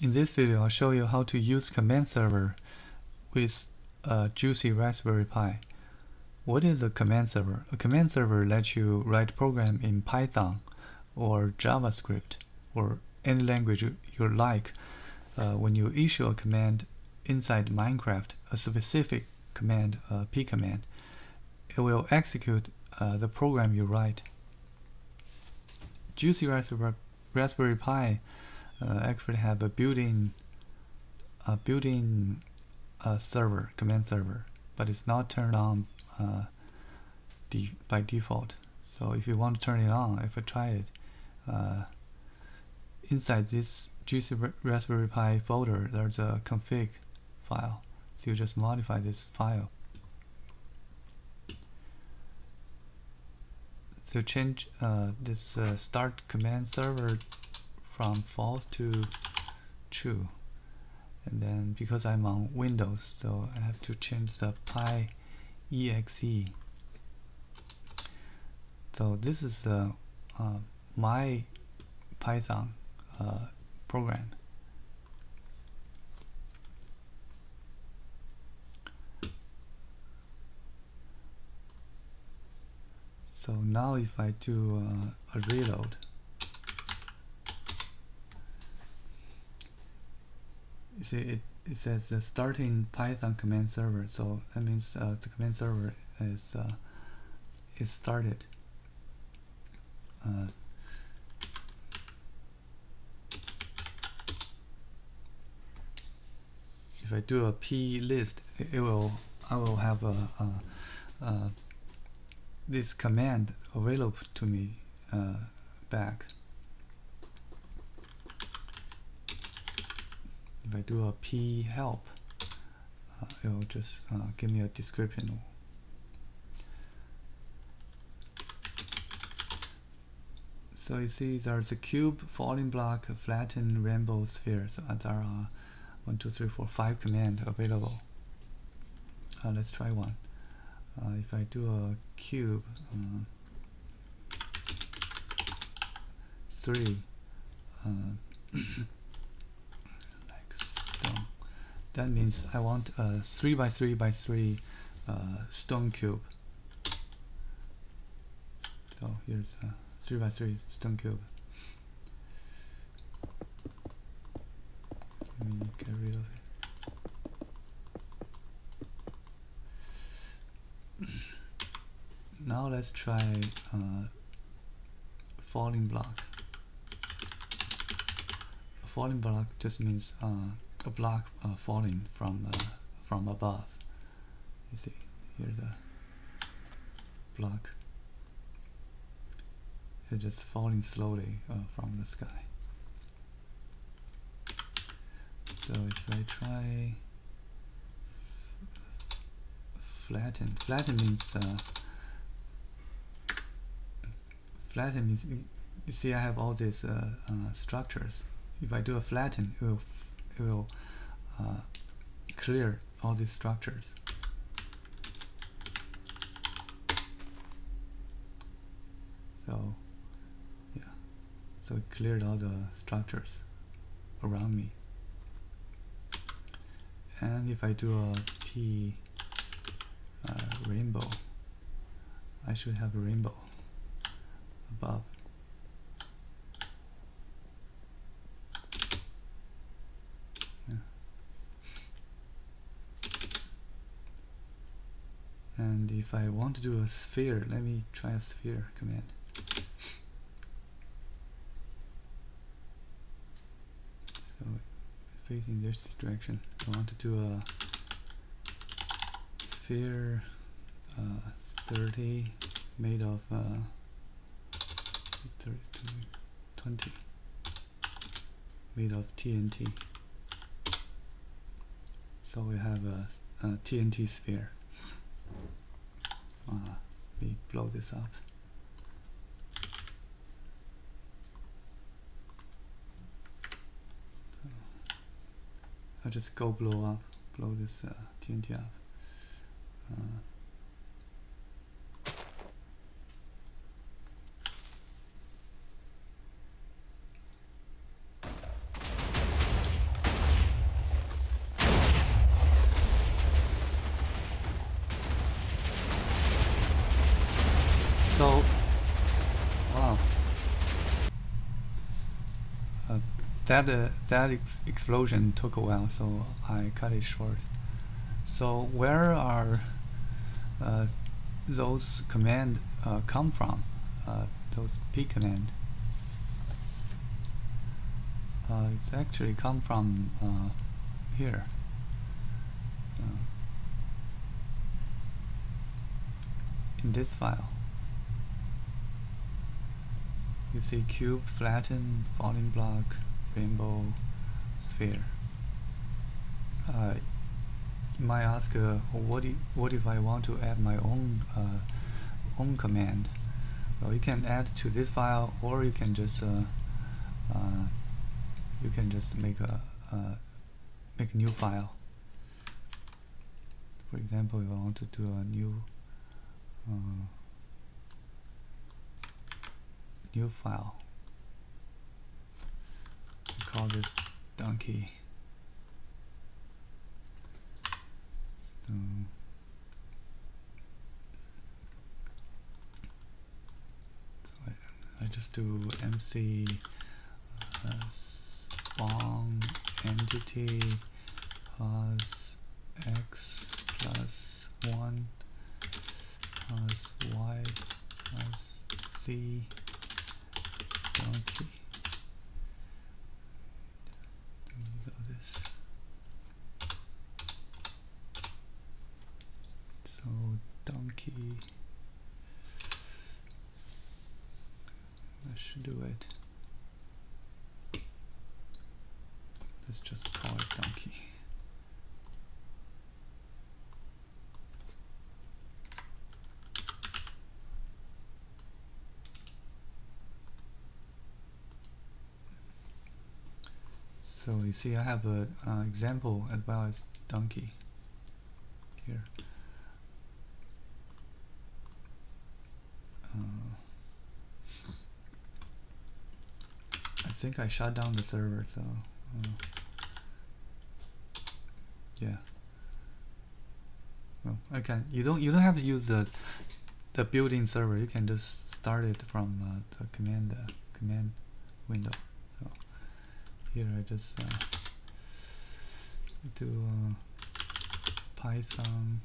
In this video, I'll show you how to use command server with a JuicyRaspberryPie. What is a command server? A command server lets you write program in Python or JavaScript or any language you like. When you issue a command inside Minecraft, a specific command, a P command, it will execute the program you write. JuicyRaspberryPie actually have a built-in server, command server, but it's not turned on by default. So if you want to turn it on, if I try it, inside this JuicyRaspberryPie folder, there's a config file. So you just modify this file. So change this start command server from false to true, and then because I'm on Windows, so I have to change the pi exe. So this is my Python program. So now if I do a reload, you see it says starting Python command server, so that means the command server is started. If I do a p list, I will have this command available to me back. If I do a p help, it will just give me a description. So you see there's a cube, falling block, flatten, rainbow, sphere. So there are 1, 2, 3, 4, 5 commands available. Let's try one. If I do a cube, 3, like stone. That means I want a 3 by 3 by 3 stone cube. So here's a 3 by 3 stone cube. Let me get rid of it. Now let's try falling block. A falling block just means a block falling from above. You see, here's a block. It's just falling slowly from the sky. So if I try flatten, flatten means you see I have all these structures. If I do a flatten, it will clear all these structures. So yeah, so it cleared all the structures around me. And if I do a p rainbow, I should have a rainbow above. Yeah. And if I want to do a sphere, let me try a sphere command. So facing this direction, I want to do a sphere 30 made of 20 made of TNT. So we have a TNT sphere. Let me blow this up. I'll just go blow this TNT up. that explosion took a while, so I cut it short. So where are those command come from? Those p command. It's actually come from here. In this file, you see cube, flatten, falling block, rainbow, sphere. You might ask, what if I want to add my own command? Well, you can add to this file, or you can just make a new file. For example, if I want to do a new file, we call this donkey. So I just do MC spawn entity plus x plus 1 plus y plus z donkey. Do this. So donkey, that should do it. Let's just call it donkey. So you see I have an example as well as donkey here. I think I shut down the server, so yeah. Well, I can. You don't have to use the built-in server. You can just start it from the command window. So here I just do Python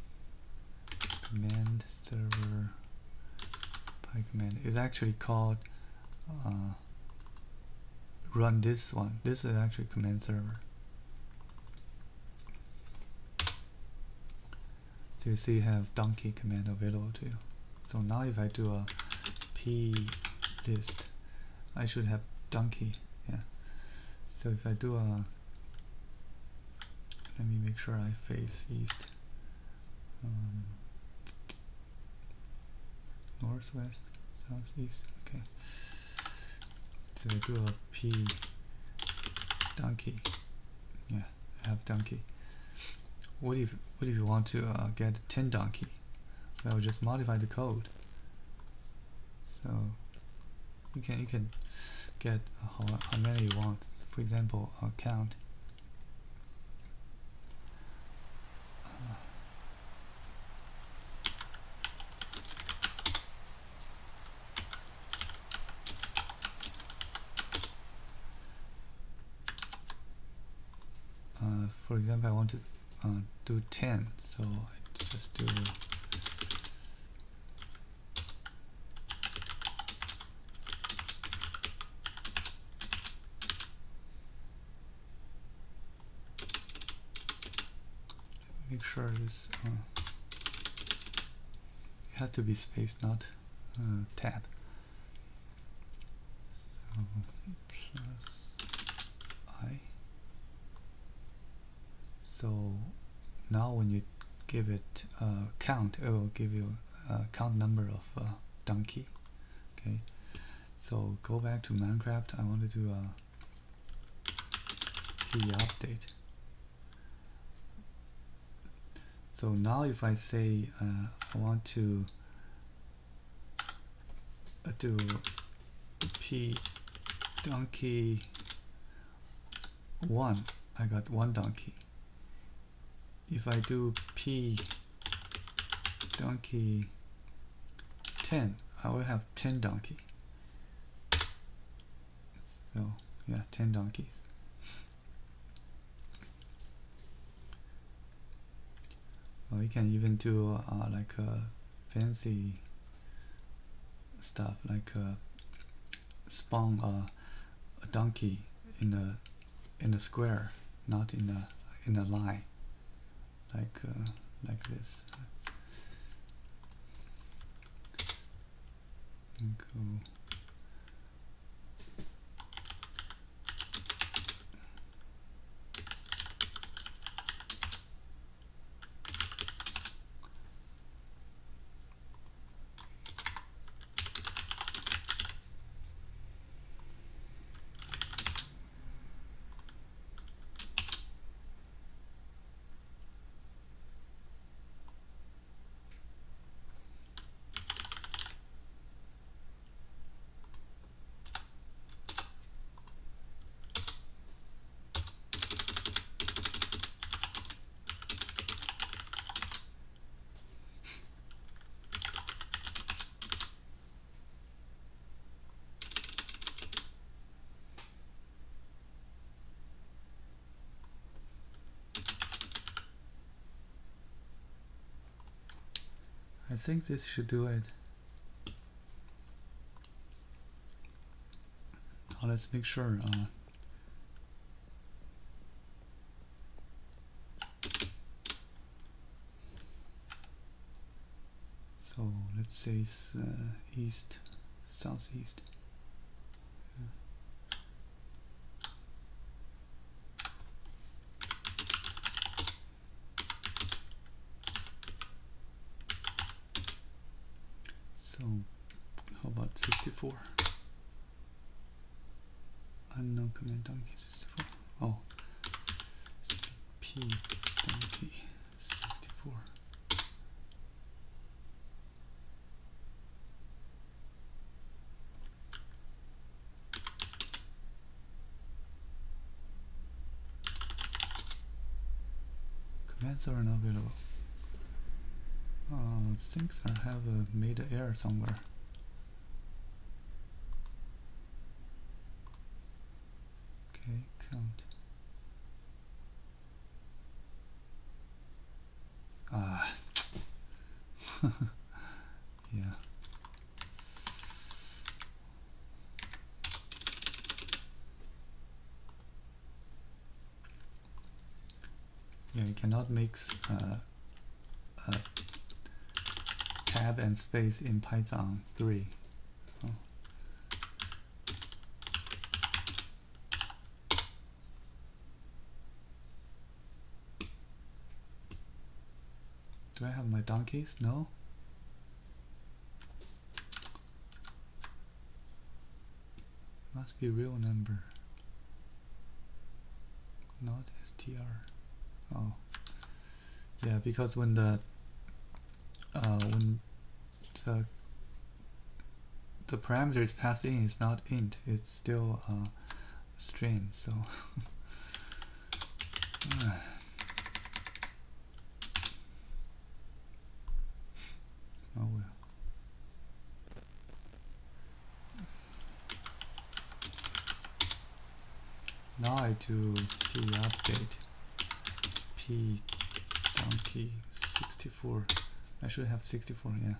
command server py command. It's actually called run this one. This is actually command server. So you see you have donkey command available to you. So now if I do a p list, I should have donkey. Yeah. So if I do a, let me make sure I face east, northwest, southeast. Okay. So I do a p donkey. Yeah, I have donkey. What if you want to get 10 donkey? Well, just modify the code. So you can get how many you want. For example, count. For example, I want to do 10, so I just do make sure this it has to be space, not tab. So plus I. So now when you give it count, it will give you a count number of donkey. Okay, so go back to Minecraft. I want to do a p update. So now if I say I want to do p donkey 1, I got 1 donkey. If I do p donkey 10, I will have 10 donkey. So yeah, 10 donkeys. Or you can even do like fancy stuff, like spawn a donkey in a square, not in a line, like this. Cool. I think this should do it. Now let's make sure. So let's say it's east, southeast. So how about 64? Unknown command donkey 64. Oh, p donkey 64. Commands are not available. Things I have made an error somewhere. Okay, count. Yeah. Yeah, you cannot mix tab and space in Python 3. Oh. Do I have my donkeys? No? Must be real number. Not str. Oh. Yeah, because when the parameter is passed in, it's not int, it's still string, so oh well. Now I do p update p donkey 64. I should have 64, yeah.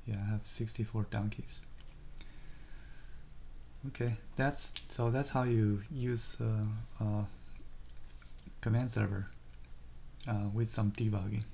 Yeah, I have 64 donkeys. Okay, that's how you use command server with some debugging.